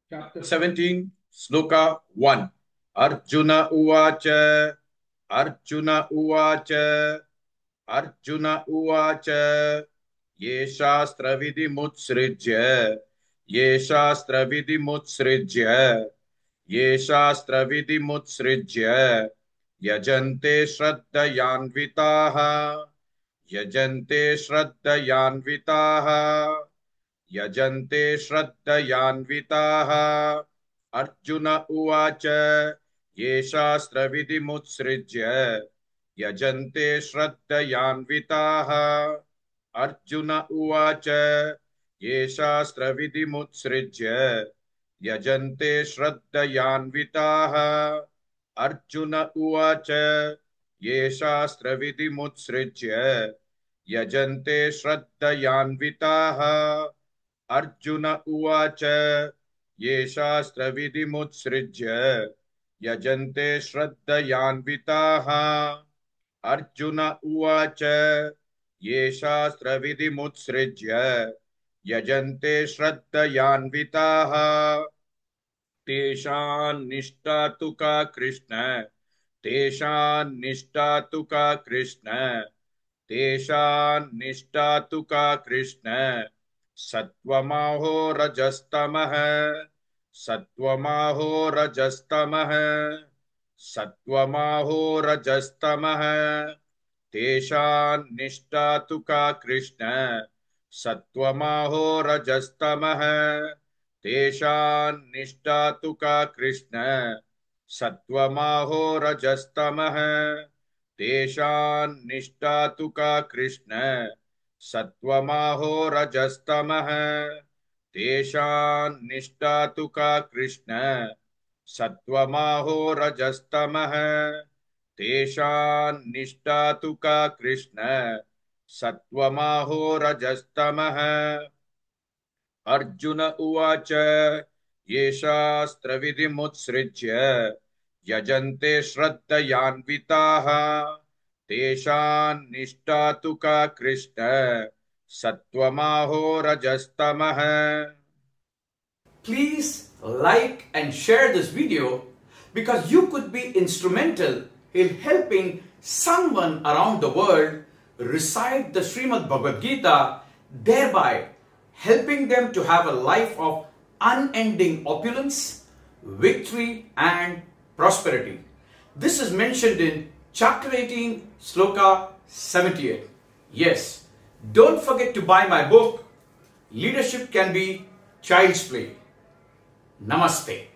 Chapter 17, Sloka 1. Arjuna Uvacha, Arjuna Uvacha, Arjuna Uvacha, Ye Shastra Vidhimutsrijya, Ye Shastra Vidhimutsrijya, Ye Shastra Vidhimutsrijya, Yajante Shraddhayanvitaha, Yajante Shraddhayanvitaha, यजन्ते श्रद्धयान्विताः अर्जुन उवाच ये शास्त्रविधिमुत्सृज्य यजन्ते श्रद्धयान्विताः अर्जुन उवाच ये शास्त्रविधिमुत्सृज्य यजन्ते श्रद्धयान्विताः अर्जुन उवाच ये शास्त्रविधिमुत्सृज्य यजन्ते श्रद्धयान्विताः अर्जुन उवाच ये शास्त्रविधिमुत्सृज्य यजन्ते श्रद्धयान्विताः अर्जुन उवाच ये शास्त्रविधिमुत्सृज्य यजन्ते श्रद्धयान्विताः तेषान्निष्ठा तु का कृष्ण तेषान्निष्ठा तु का कृष्ण तेषान्निष्ठा तु का कृष्ण सत्वमाहो रजस्तमः सत्वमाहो रजस्तमः सत्वमाहो रजस्तमः तेषान्निष्ठा तु का कृष्ण सत्वमाहो रजस्तमः तेषान्निष्ठा तु का कृष्ण सत्वमाहो रजस्तमः तेषान्निष्ठा तु का कृष्ण सत्वमाहो रजस्तमः तेषान्निष्ठा तु का कृष्ण सत्वमाहो रजस्तमः तेषान्निष्ठा तु का कृष्ण सत्वमाहो रजस्तमः अर्जुन उवाच ये शास्त्रविधिमुत्सृज्य यजन्ते श्रद्धयान्विताः तेषान्निष्ठा तु का कृष्ण सत्वमाहो रजस्तमः Please like and share this video because you could be instrumental in helping someone around the world recite the Srimad Bhagavad Gita, thereby helping them to have a life of unending opulence, victory and prosperity. This is mentioned in chapter 18, sloka 78. Yes, don't forget to buy my book, Leadership Can Be Child's Play. Namaste.